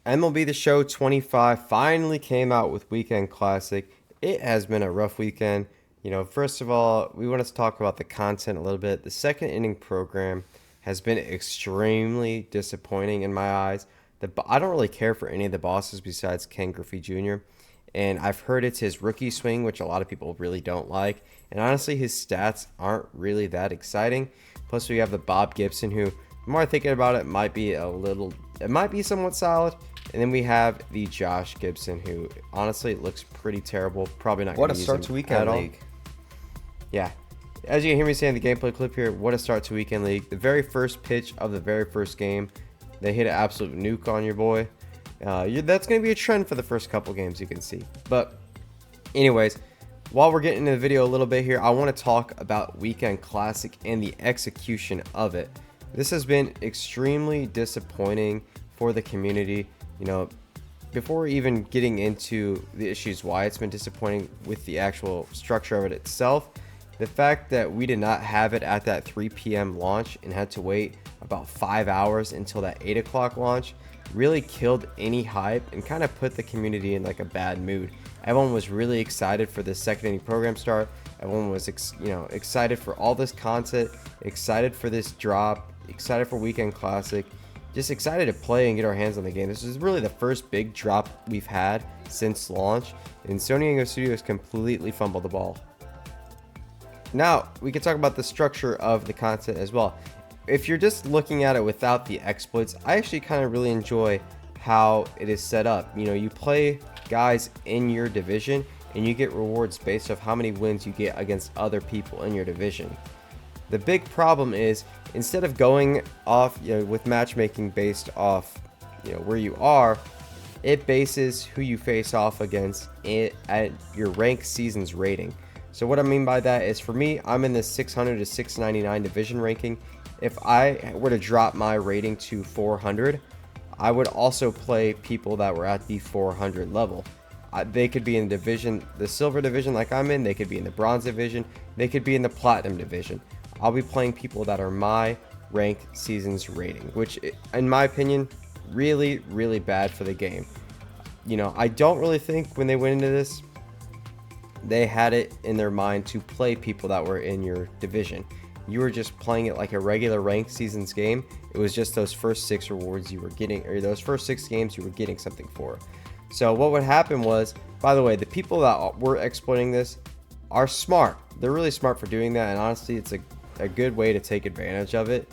MLB The Show 25 finally came out with Weekend Classic. It has been a rough weekend. First of all, we want to talk about the content a little bit. The second inning program has been extremely disappointing in my eyes. I don't really care for any of the bosses besides Ken Griffey Jr. And I've heard it's his rookie swing, which a lot of people really don't like. And honestly, his stats aren't really that exciting. Plus, we have the Bob Gibson, who, the more I'm thinking about it, it might be somewhat solid. And then we have the Josh Gibson, who honestly looks pretty terrible. Probably not going What a to use start him to weekend at all. league. Yeah. As you can hear me say in the gameplay clip here, what a start to weekend league. The very first pitch of the very first game, they hit an absolute nuke on your boy. That's going to be a trend for the first couple games, you can see. But anyways, while we're getting into the video a little bit here, I want to talk about Weekend Classic and the execution of it. This has been extremely disappointing for the community. Before even getting into the issues why it's been disappointing with the actual structure of it itself, the fact that we did not have it at that 3 p.m. launch and had to wait about 5 hours until that 8 o'clock launch really killed any hype and kind of put the community in like a bad mood. Everyone was really excited for the second inning program start. Everyone was excited for all this content, excited for this drop, excited for Weekend Classic, just excited to play and get our hands on the game. This is really the first big drop we've had since launch, and Sony Diego Studios completely fumbled the ball. Now, we can talk about the structure of the content as well. If you're just looking at it without the exploits, I actually kind of really enjoy how it is set up. You play guys in your division, and you get rewards based off how many wins you get against other people in your division. The big problem is, instead of going off with matchmaking based off where you are, it bases who you face off against at your rank seasons rating. So what I mean by that is, for me, I'm in the 600 to 699 division ranking. If I were to drop my rating to 400, I would also play people that were at the 400 level. They could be in the silver division like I'm in, they could be in the bronze division, they could be in the platinum division. I'll be playing people that are my rank seasons rating, which in my opinion, really, really bad for the game. I don't really think when they went into this, they had it in their mind to play people that were in your division. You were just playing it like a regular ranked seasons game. It was just those first 6 rewards you were getting, or those first 6 games you were getting something for. So what would happen was, by the way, the people that were exploiting this are smart. They're really smart for doing that, and honestly, it's a good way to take advantage of it.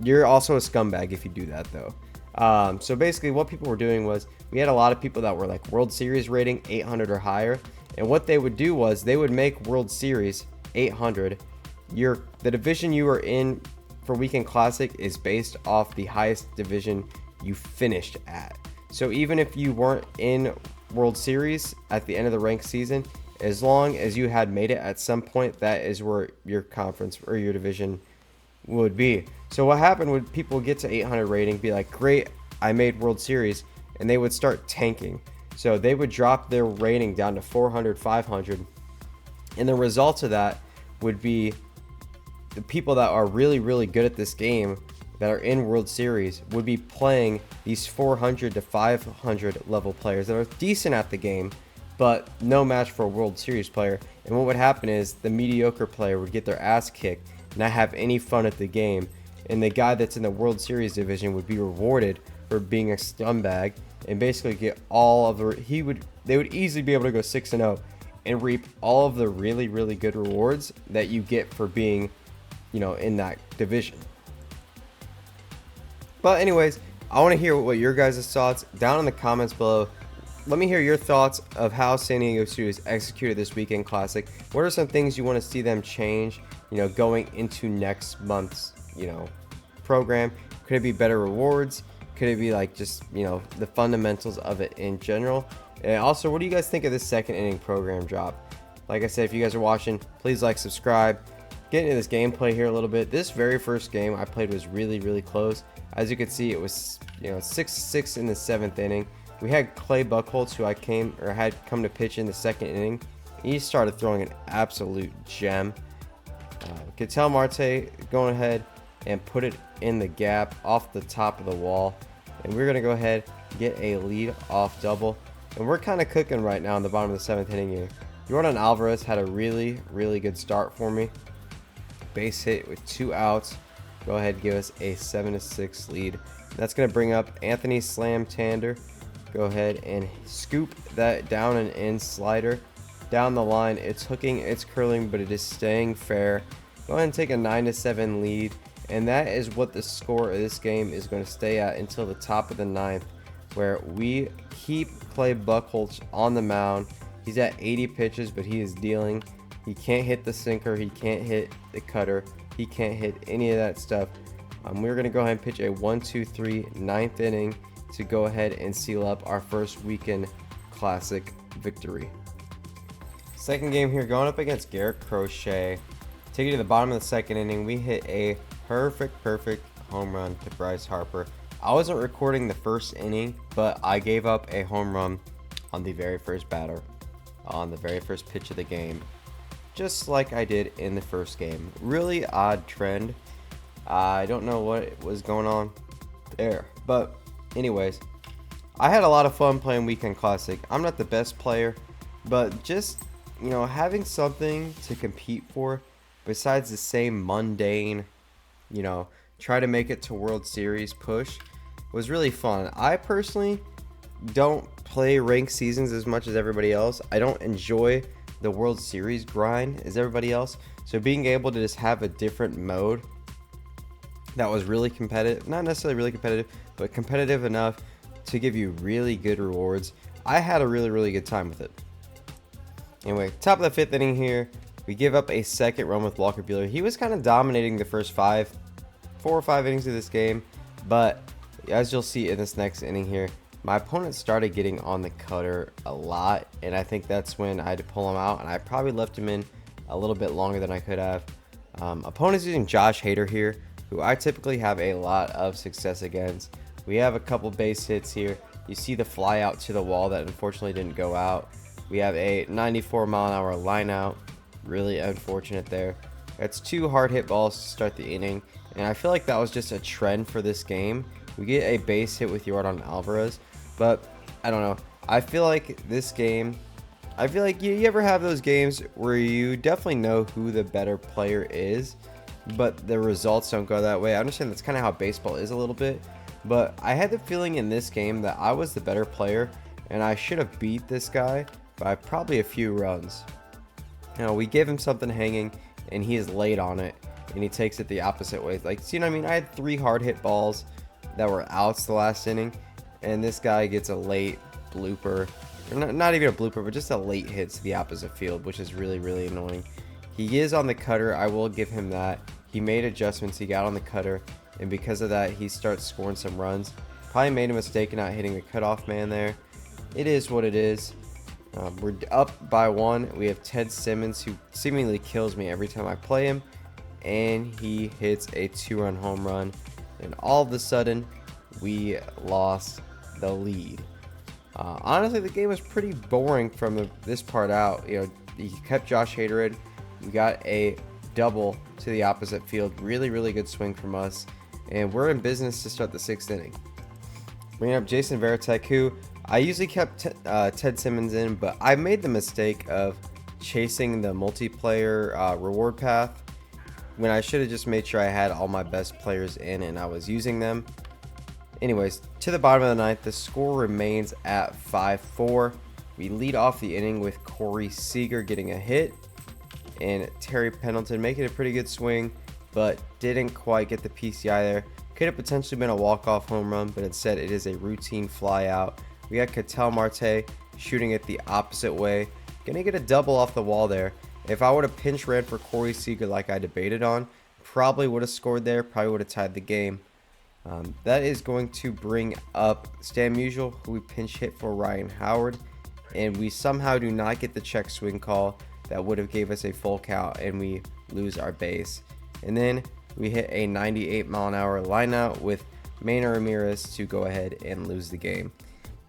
You're also a scumbag if you do that, though. So basically what people were doing was, we had a lot of people that were like World Series rating 800 or higher, and what they would do was they would make World Series 800. The division you are in for Weekend Classic is based off the highest division you finished at. So even if you weren't in World Series at the end of the ranked season, as long as you had made it at some point, that is where your conference or your division would be. So what happened would people get to 800 rating, be like, great, I made World Series, and they would start tanking. So they would drop their rating down to 400, 500, and the result of that would be the people that are really, really good at this game that are in World Series would be playing these 400 to 500 level players that are decent at the game, but no match for a World Series player. And what would happen is the mediocre player would get their ass kicked, not have any fun at the game, and the guy that's in the World Series division would be rewarded for being a scumbag and basically get all of they would easily be able to go 6-0 and reap all of the really, really good rewards that you get for being in that division. But anyways, I want to hear what your guys' thoughts down in the comments below. Let me hear your thoughts of how San Diego Studios executed this Weekend Classic. What are some things you want to see them change, going into next month's, program? Could it be better rewards? Could it be like just, the fundamentals of it in general? And also, what do you guys think of this second inning program drop? Like I said, if you guys are watching, please like, subscribe. Get into this gameplay here a little bit. This very first game I played was really, really close. As you can see, it was 6-6 in the 7th inning. We had Clay Buchholz, who had come to pitch in the 2nd inning. He started throwing an absolute gem. Ketel Marte going ahead and put it in the gap off the top of the wall. and we're going to go ahead and get a lead off double. And we're kind of cooking right now in the bottom of the 7th inning here. Yordan Alvarez had a really good start for me. Base hit with 2 outs. Go ahead and give us a 7-6 lead. That's going to bring up Anthony Slam Tander. Go ahead and scoop that down and in slider. Down the line, it's hooking, it's curling, but it is staying fair. Go ahead and take a 9-7 lead. And that is what the score of this game is going to stay at until the top of the 9th, where we keep Clay Buchholz on the mound. He's at 80 pitches, but he is dealing. He can't hit the sinker. He can't hit the cutter. He can't hit any of that stuff. We're going to go ahead and pitch a 1-2-3 9th inning to go ahead and seal up our first weekend classic victory. Second game here, going up against Garrett Crochet. Take it to the bottom of the 2nd inning. We hit a perfect home run to Bryce Harper. I wasn't recording the 1st inning, but I gave up a home run on the very first batter, on the very first pitch of the game, just like I did in the 1st game. Really odd trend. I don't know what was going on there, but anyways, I had a lot of fun playing Weekend Classic. I'm not the best player, but just, you know, having something to compete for besides the same mundane, you know, try to make it to World Series push was really fun. I personally don't play ranked seasons as much as everybody else. I don't enjoy the World Series grind as everybody else. So being able to just have a different mode that was really competitive, not necessarily really competitive, but competitive enough to give you really good rewards, I had a really good time with it. Anyway, top of the 5th inning here, we give up a 2nd run with Walker Buehler. He was kind of dominating the first 4 or 5 innings of this game, but as you'll see in this next inning here, my opponent started getting on the cutter a lot, and I think that's when I had to pull him out, and I probably left him in a little bit longer than I could have. Opponent's using Josh Hader here, who I typically have a lot of success against. We have a couple base hits here. You see the fly out to the wall that unfortunately didn't go out. We have a 94-mile-an-hour line out. Really unfortunate there. That's 2 hard hit balls to start the inning, and I feel like that was just a trend for this game. We get a base hit with Yordan Alvarez, but I don't know. I feel like this game, I feel like you ever have those games where you definitely know who the better player is, but the results don't go that way. I understand that's kind of how baseball is a little bit, but I had the feeling in this game that I was the better player, and I should have beat this guy by probably a few runs. You know, we give him something hanging, and he is late on it, and he takes it the opposite way. Like, see what I mean? I had 3 hard hit balls that were outs the last inning, and this guy gets a late blooper, or not even a blooper, but just a late hit to the opposite field, which is really annoying. He is on the cutter. I will give him that. He made adjustments. He got on the cutter, and because of that, he starts scoring some runs. Probably made a mistake in not hitting the cutoff man there. It is what it is. We're up by 1. We have Ted Simmons, who seemingly kills me every time I play him, and he hits a 2-run home run, and all of a sudden we lost the lead. Honestly, the game was pretty boring from this part out. You know, he kept Josh Hader in. We got a double to the opposite field. Really good swing from us, and we're in business to start the 6th inning. Bringing up Jason Varitek, who I usually kept Ted Simmons in, but I made the mistake of chasing the multiplayer reward path when I should have just made sure I had all my best players in and I was using them. Anyways, to the bottom of the 9th, the score remains at 5-4. We lead off the inning with Corey Seager getting a hit and Terry Pendleton making a pretty good swing, but didn't quite get the PCI there. Could have potentially been a walk-off home run, but instead it is a routine fly out. We got Ketel Marte shooting it the opposite way. Gonna get a double off the wall there. If I would have pinch ran for Corey Seager like I debated on, probably would have scored there, probably would have tied the game. That is going to bring up Stan Musial, who we pinch hit for Ryan Howard, and we somehow do not get the check swing call that would have gave us a full count, and we lose our base. And then we hit a 98-mile-an-hour line out with Maynard Ramirez to go ahead and lose the game.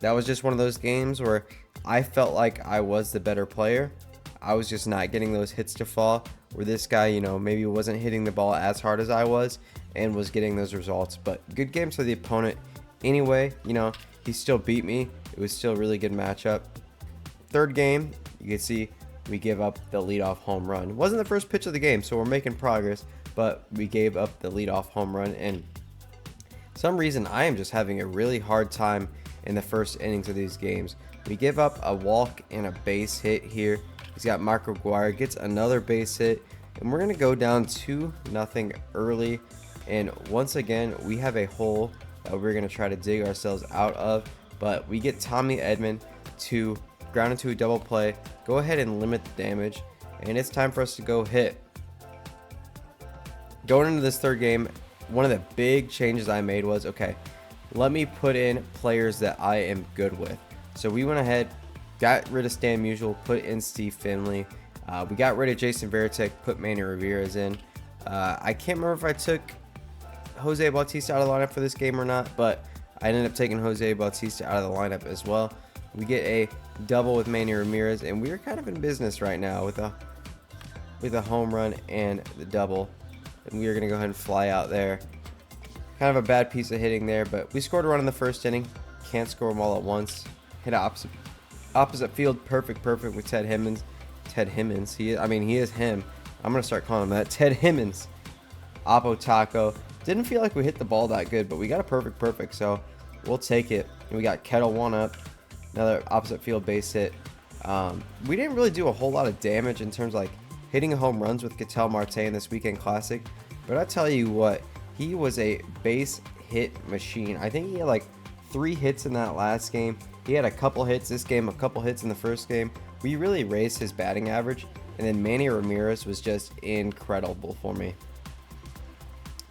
That was just one of those games where I felt like I was the better player. I was just not getting those hits to fall, where this guy, you know, maybe wasn't hitting the ball as hard as I was and was getting those results. But good games for the opponent. anyway, you know, he still beat me. It was still a really good matchup. Third game, you can see we give up the leadoff home run. It wasn't the first pitch of the game, so we're making progress, but we gave up the leadoff home run, and some reason I am just having a really hard time in the first innings of these games. We give up a walk and a base hit here. He's got Mark McGuire, gets another base hit, and we're going to go down 2-0 early. And once again, we have a hole that we're going to try to dig ourselves out of, but we get Tommy Edman to ground into a double play, go ahead and limit the damage, and it's time for us to go hit. Going into this third game, one of the big changes I made was, okay, let me put in players that I am good with. So we went ahead, got rid of Stan Musial, put in Steve Finley. We got rid of Jason Varitek, put Manny Ramirez in. I can't remember if I took Jose Bautista out of the lineup for this game or not, but I ended up taking Jose Bautista out of the lineup as well. We get a double with Manny Ramirez, and we're kind of in business right now with a home run and the double. And we are going to go ahead and fly out there. Kind of a bad piece of hitting there, but we scored a run in the first inning. Can't score them all at once. Hit opposite field, perfect with Ted Himmons. He is him. I'm going to start calling him that. Ted Himmons. Oppo Taco. Didn't feel like we hit the ball that good, but we got a perfect, so we'll take it. And we got Kettle 1 up. Another opposite field base hit. We didn't really do a whole lot of damage in terms of like hitting home runs with Ketel Marte in this weekend classic, but I tell you what, he was a base hit machine. I think he had like 3 hits in that last game. He had a couple hits this game, a couple hits in the first game. We really raised his batting average, and then Manny Ramirez was just incredible for me.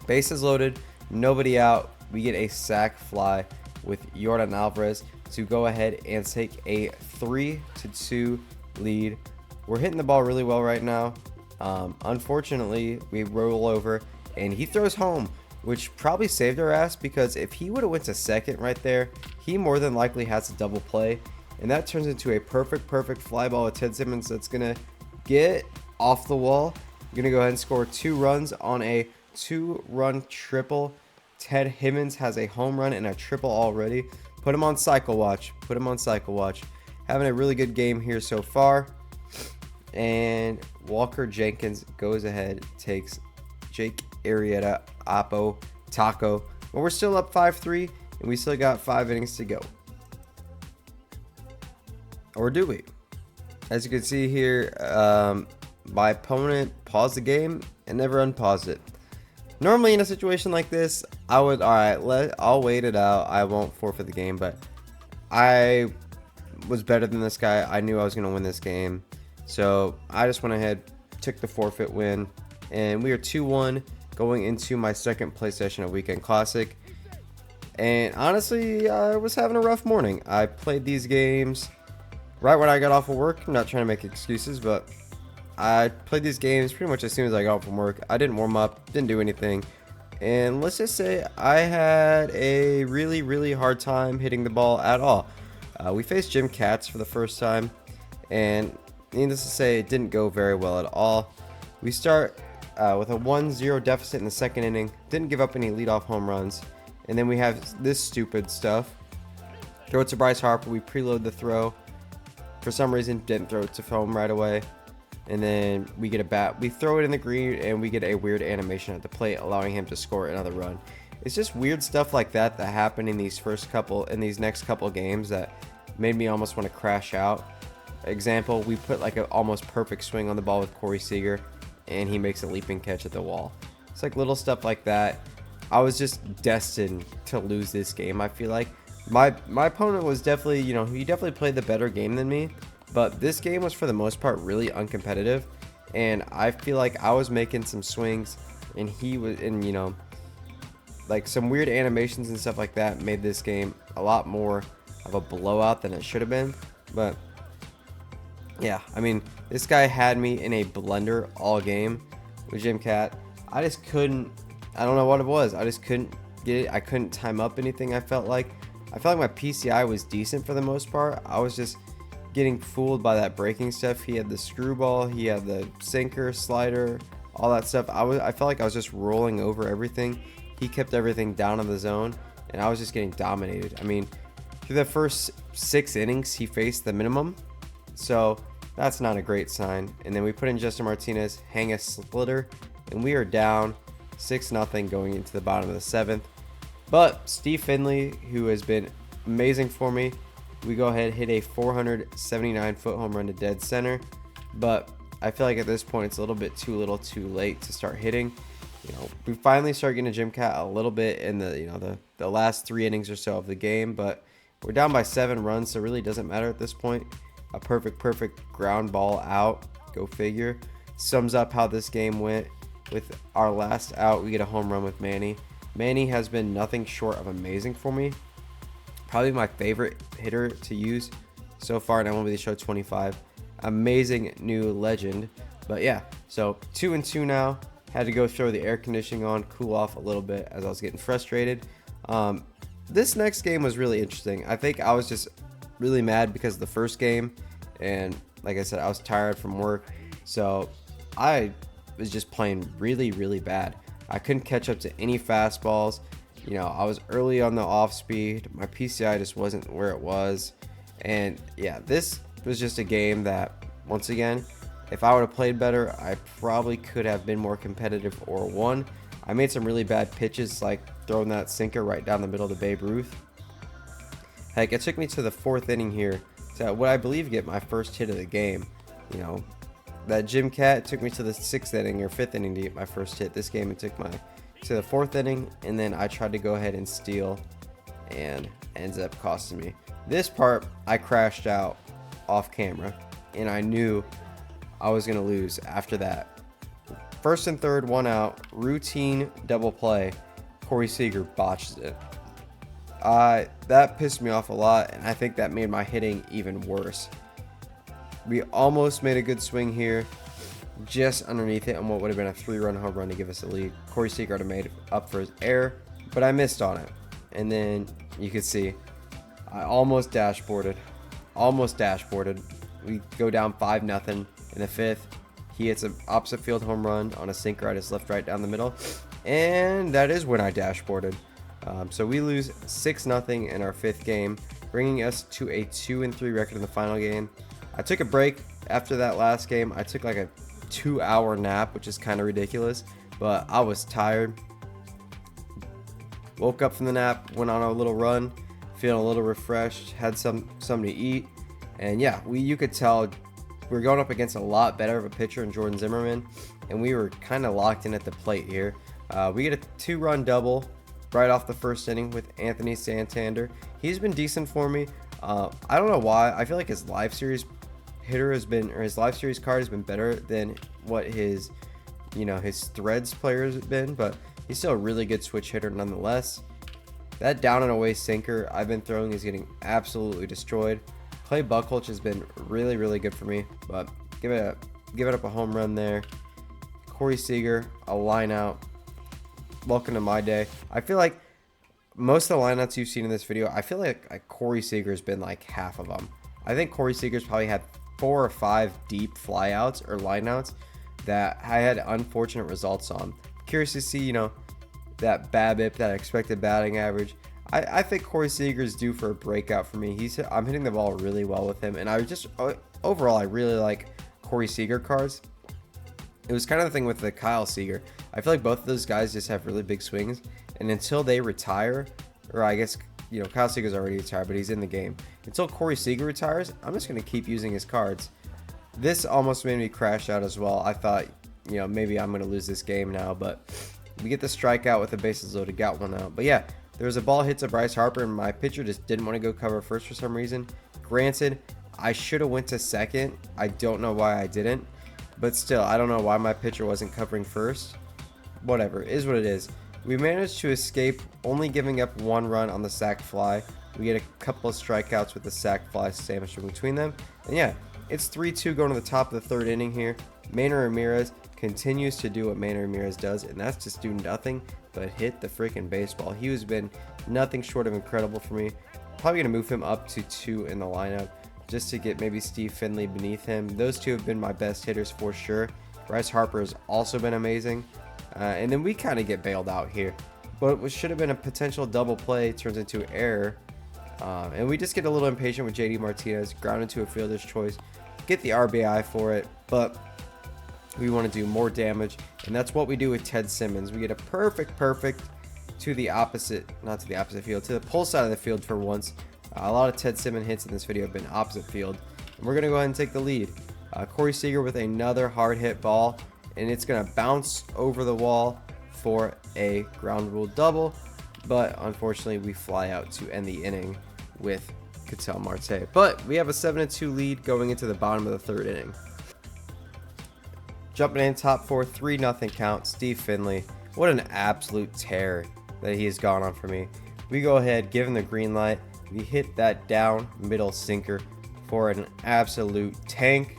Bases loaded, nobody out. We get a sac fly with Yordan Alvarez to go ahead and take a 3-2 lead. We're hitting the ball really well right now. Unfortunately, we roll over and he throws home, which probably saved our ass, because if he would have went to second right there, he more than likely has a double play, and that turns into a perfect fly ball with Ted Simmons that's gonna get off the wall. We're gonna go ahead and score 2 runs on a 2-run triple. Ted Himmons has a home run and a triple already. Put him on cycle watch. Having a really good game here so far. And Walker Jenkins goes ahead, takes Jake Arrieta, Oppo, Taco. But we're still up 5-3, and we still got 5 innings to go. Or do we? As you can see here, my opponent paused the game and never unpaused it. Normally in a situation like this, I would, I'll wait it out. I won't forfeit the game, but I was better than this guy. I knew I was going to win this game. So I just went ahead, took the forfeit win, and we are 2-1 going into my second play session of Weekend Classic. And honestly, I was having a rough morning. I played these games right when I got off of work. I'm not trying to make excuses, but I played these games pretty much as soon as I got home from work. I didn't warm up, didn't do anything. And let's just say I had a really hard time hitting the ball at all. We faced Jim Katz for the first time, and needless to say, it didn't go very well at all. We start with a 1-0 deficit in the second inning. Didn't give up any leadoff home runs. And then we have this stupid stuff. Throw it to Bryce Harper. We preload the throw. For some reason, didn't throw it to home right away. And then we get a bat. We throw it in the green, and we get a weird animation at the plate, allowing him to score another run. It's just weird stuff like that that happened in these next couple games that made me almost want to crash out. Example, we put like an almost perfect swing on the ball with Corey Seager, and he makes a leaping catch at the wall. It's like little stuff like that. I was just destined to lose this game. I feel like my opponent was definitely, he definitely played the better game than me, but this game was for the most part really uncompetitive, and I feel like I was making some swings, and he was, and like some weird animations and stuff like that made this game a lot more of a blowout than it should have been. But yeah, I mean, this guy had me in a blender all game with Jim Cat. I just couldn't, I don't know what it was. I just couldn't get it. I couldn't time up anything. I felt like my PCI was decent for the most part. I was just getting fooled by that breaking stuff. He had the screwball, he had the sinker, slider, all that stuff. I felt like I was just rolling over everything. He kept everything down in the zone, and I was just getting dominated. I mean, through the first 6 innings, he faced the minimum, so that's not a great sign. And then we put in Justin Martinez, hang a splitter, and we are down 6-0 going into the bottom of the 7th. But Steve Finley, who has been amazing for me, we go ahead, hit a 479-foot home run to dead center. But I feel like at this point it's a little bit too little too late to start hitting. We finally start getting a Jim Cat a little bit in the last 3 innings or so of the game, but we're down by 7 runs, so it really doesn't matter at this point. A perfect ground ball out, go figure. Sums up how this game went. With our last out, we get a home run with Manny. Manny has been nothing short of amazing for me. Probably my favorite hitter to use so far in MLB The Show 25. Amazing new legend. But yeah, so 2-2 now. Had to go throw the air conditioning on, cool off a little bit as I was getting frustrated. This next game was really interesting. I think I was just really mad because of the first game, and like I said, I was tired from work, so I was just playing really bad. I couldn't catch up to any fastballs. I was early on the off speed. My PCI just wasn't where it was, and yeah, this was just a game that, once again, if I would have played better, I probably could have been more competitive or won. I made some really bad pitches, like throwing that sinker right down the middle to Babe Ruth. Heck, it took me to the 4th inning here to what I believe get my first hit of the game. That Jim Cat took me to the 6th inning or 5th inning to get my first hit. This game it took my to the 4th inning, and then I tried to go ahead and steal, and ends up costing me. This part I crashed out off camera, and I knew I was gonna lose after that. 1st and 3rd, 1 out, routine double play. Corey Seager botches it. That pissed me off a lot, and I think that made my hitting even worse. We almost made a good swing here, just underneath it on what would have been a 3-run home run to give us a lead. Corey Seager would have made up for his error, but I missed on it. And then you could see I almost dashboarded. We go down 5-0 in the 5th. He hits an opposite field home run on a sinker I just left right down the middle, and that is when I dashboarded. So we lose 6-0 in our 5th game, bringing us to a 2-3 record in the final game. I took a break after that last game. I took like a 2-hour nap, which is kind of ridiculous, but I was tired. Woke up from the nap, went on a little run, feeling a little refreshed, had something to eat, and yeah, you could tell we were going up against a lot better of a pitcher in Jordan Zimmerman, and we were kind of locked in at the plate here. We get a 2-run double right off the 1st inning with Anthony Santander. He's been decent for me. I don't know why. I feel like his live series hitter has been, or his live series card has been better than what his threads players have been, but he's still a really good switch hitter nonetheless. That down and away sinker I've been throwing is getting absolutely destroyed. Clay Buchholz has been really good for me, but give it up a home run there. Corey Seager, a line out. Welcome to my day. I feel like most of the lineouts you've seen in this video, I feel like Corey Seager's been like half of them. I think Corey Seager's probably had 4 or 5 deep flyouts or lineouts that I had unfortunate results on. Curious to see, that BABIP, that expected batting average. I think Corey Seager's due for a breakout for me. I'm hitting the ball really well with him, and overall I really like Corey Seager cards. It was kind of the thing with the Kyle Seager. I feel like both of those guys just have really big swings, and until they retire, or I guess Kyle Seager's already retired, but he's in the game. Until Corey Seager retires, I'm just going to keep using his cards. This almost made me crash out as well. I thought, maybe I'm going to lose this game now, but we get the strikeout with the bases loaded, got 1 out. But yeah, there was a ball hit to Bryce Harper, and my pitcher just didn't want to go cover first for some reason. Granted, I should have went to second. I don't know why I didn't, but still, I don't know why my pitcher wasn't covering first. Whatever, it is what it is. We managed to escape, only giving up 1 run on the sac fly. We get a couple of strikeouts with the sac fly sandwiched in between them. And yeah, it's 3-2 going to the top of the 3rd inning here. Manny Ramirez continues to do what Manny Ramirez does, and that's just do nothing but hit the freaking baseball. He has been nothing short of incredible for me. Probably going to move him up to 2 in the lineup just to get maybe Steve Finley beneath him. Those 2 have been my best hitters for sure. Bryce Harper has also been amazing. And then we kind of get bailed out here. what should have been a potential double play turns into error. And we just get a little impatient with JD Martinez, ground into a fielder's choice, get the RBI for it, but we want to do more damage, and that's what we do with Ted Simmons. We get a perfect to the opposite, not to the opposite field, to the pull side of the field for once. A lot of Ted Simmons hits in this video have been opposite field, and we're going to go ahead and take the lead. Corey Seager with another hard hit ball, and it's going to bounce over the wall for a ground rule double, but unfortunately we fly out to end the inning with Ketel Marte. But we have a 7-2 lead going into the bottom of the third inning. Jumping in top 4, 3-0 count, Steve Finley. What an absolute tear that he has gone on for me. We go ahead, give him the green light. We hit that down middle sinker for an absolute tank.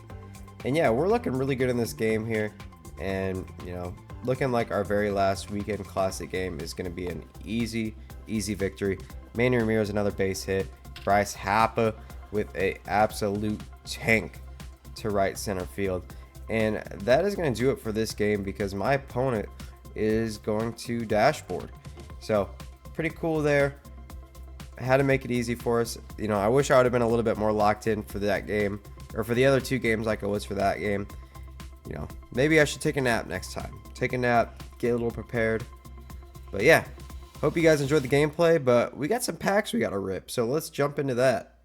And yeah, we're looking really good in this game here. And, you know, looking like our very last weekend classic game is going to be an easy victory. Manny Ramirez, another base hit. Bryce Harper with a absolute tank to right center field. And that is going to do it for this game because my opponent is going to dashboard. So pretty cool there. I had to make it easy for us. You know, I wish I would have been a little bit more locked in for that game, or for the other 2 games like I was for that game. You know, maybe I should take a nap next time. Take a nap, get a little prepared. But yeah, hope you guys enjoyed the gameplay, but we got some packs we got to rip. So let's jump into that.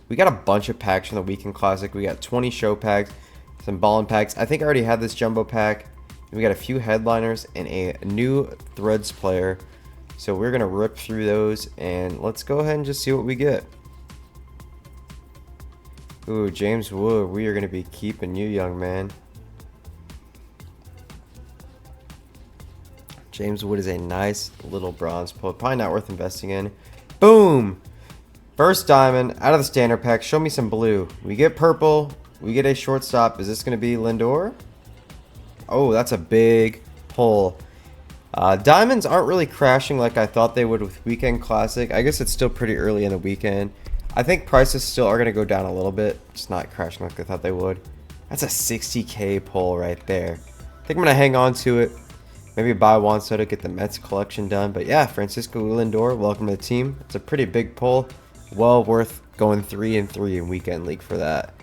We got a bunch of packs from the Weekend Classic. We got 20 show packs, some ballin' packs. I think I already had this jumbo pack. We got a few headliners and a new Threads player. So we're going to rip through those and let's go ahead and just see what we get. Ooh, James Wood, we are going to be keeping you, young man. James Wood is a nice little bronze pull. Probably not worth investing in. Boom! First diamond out of the standard pack. Show me some blue. We get purple. We get a shortstop. Is this going to be Lindor? Oh, that's a big pull. Diamonds aren't really crashing like I thought they would with Weekend Classic. I guess it's still pretty early in the weekend. I think prices still are going to go down a little bit. Just not crashing like I thought they would. That's a 60K pull right there. I think I'm going to hang on to it. Maybe buy Juan Soto, get the Mets collection done. But yeah, Francisco Lindor, welcome to the team. It's a pretty big pull. Well worth going 3-3 in Weekend League for that.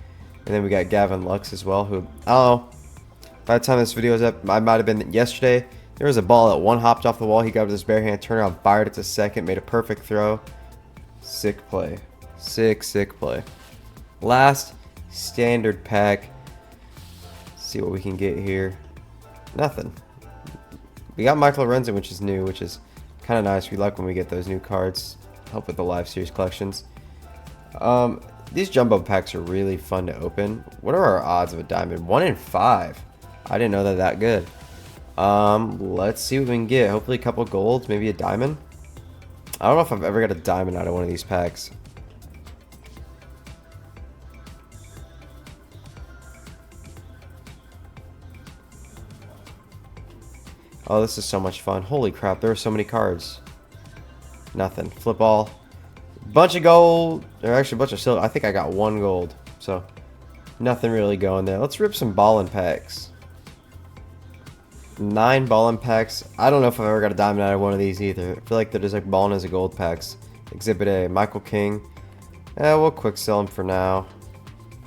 And then we got Gavin Lux as well, who, I don't know. By the time this video is up, I might have been yesterday. There was a ball that one hopped off the wall. He got with his bare hand, turned around, fired it to second, made a perfect throw. Sick play. Sick play. Last standard pack. Let's see what we can get here. Nothing. We got Michael Lorenzen, which is new, which is kind of nice. We like when we get those new cards. Help with the live series collections. These jumbo packs are really fun to open. What are our odds of a diamond? 1 in 5. I didn't know they're that good. Let's see what we can get. Hopefully a couple golds, maybe a diamond. I don't know if I've ever got a diamond out of one of these packs. Oh, this is so much fun. Holy crap, there are so many cards. Nothing. Flip all. Bunch of gold. Or actually a bunch of silver. I think I got 1 gold. So, nothing really going there. Let's rip some ballin' packs. 9 ballin' packs. I don't know if I've ever got a diamond out of one of these either. I feel like they're just like ballin' as a gold packs. Exhibit A. Michael King. We'll quick sell him for now.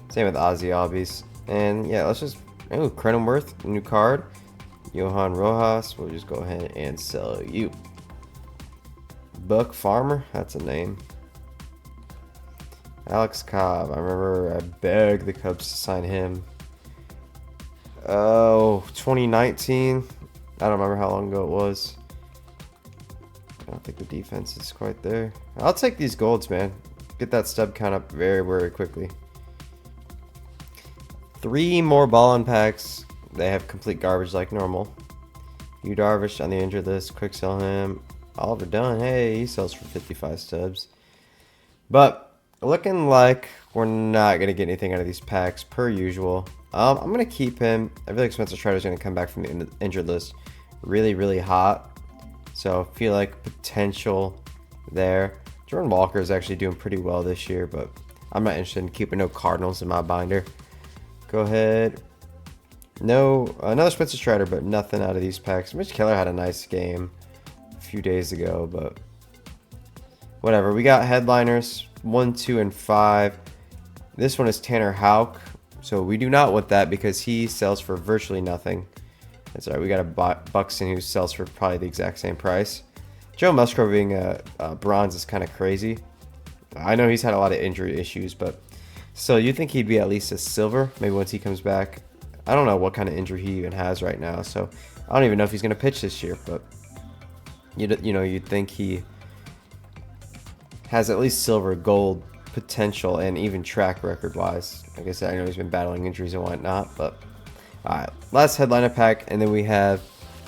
Same with Ozzy Albies. And yeah, let's just... Ooh, Cronenworth. New card. Johan Rojas, we'll just go ahead and sell you. Buck Farmer, that's a name. Alex Cobb, I remember I begged the Cubs to sign him. Oh, 2019. I don't remember how long ago it was. I don't think the defense is quite there. I'll take these golds, man. Get that stub count up very quickly. 3 more ballin' packs. They have complete garbage like normal. Yu Darvish on the injured list. Quick sell him. Oliver Dunn. Hey, he sells for 55 stubs. But looking like we're not going to get anything out of these packs per usual. I'm going to keep him. I feel like Spencer Strider's going to come back from the injured list really hot. So I feel like potential there. Jordan Walker is actually doing pretty well this year, but I'm not interested in keeping no Cardinals in my binder. Go ahead. No, another Spencer Strider, but nothing out of these packs. Mitch Keller had a nice game. few days ago, but whatever. We got headliners 1, 2, and 5. This one is Tanner Houck, so we do not want that because he sells for virtually nothing. That's all right. We got a Buxton who sells for probably the exact same price. Joe Musgrove being a bronze is kind of crazy. I know he's had a lot of injury issues, but still, you'd think he'd be at least a silver, maybe once he comes back. I don't know what kind of injury he even has right now, so I don't even know if he's going to pitch this year, but you'd think he has at least silver, gold potential, and even track record wise. Like I said, I know he's been battling injuries and whatnot, but alright, last headliner pack, and then we have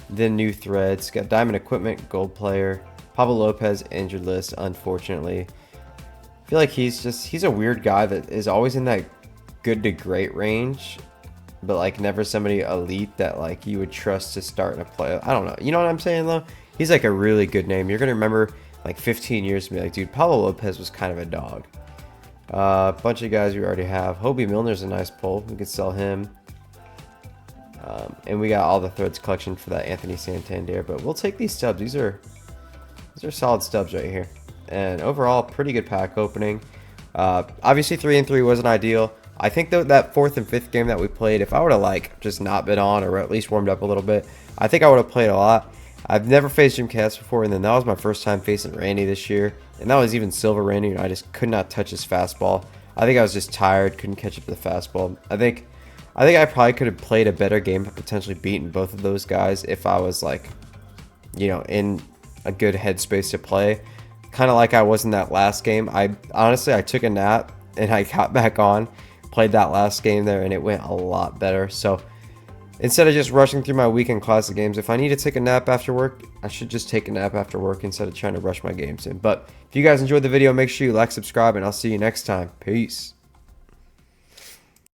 the new threads. Got Diamond Equipment, gold player, Pablo Lopez, injured list, unfortunately. I feel like he's a weird guy that is always in that good to great range, but like never somebody elite that like you would trust to start in a play. I don't know. You know what I'm saying though? He's like a really good name. You're gonna remember like 15 years and be like, dude, Pablo Lopez was kind of a dog. Bunch of guys we already have. Hobie Milner's a nice pull. We could sell him. And we got all the threads collection for that Anthony Santander, but we'll take these stubs. These are solid stubs right here. And overall, pretty good pack opening. Obviously 3 and 3 wasn't ideal. I think though that 4th and 5th game that we played, if I would have like just not been on or at least warmed up a little bit, I think I would have played a lot. I've never faced Jim Cass before, and then that was my first time facing Randy this year, and that was even silver Randy, and I just could not touch his fastball. I think I was just tired, couldn't catch up to the fastball. I think I probably could have played a better game, potentially beaten both of those guys if I was like, in a good headspace to play. Kind of like I was in that last game. I took a nap and I got back on, played that last game there, and it went a lot better. So instead of just rushing through my weekend classic games, if I need to take a nap after work, I should just take a nap after work instead of trying to rush my games in. But if you guys enjoyed the video, make sure you like, subscribe, and I'll see you next time. Peace.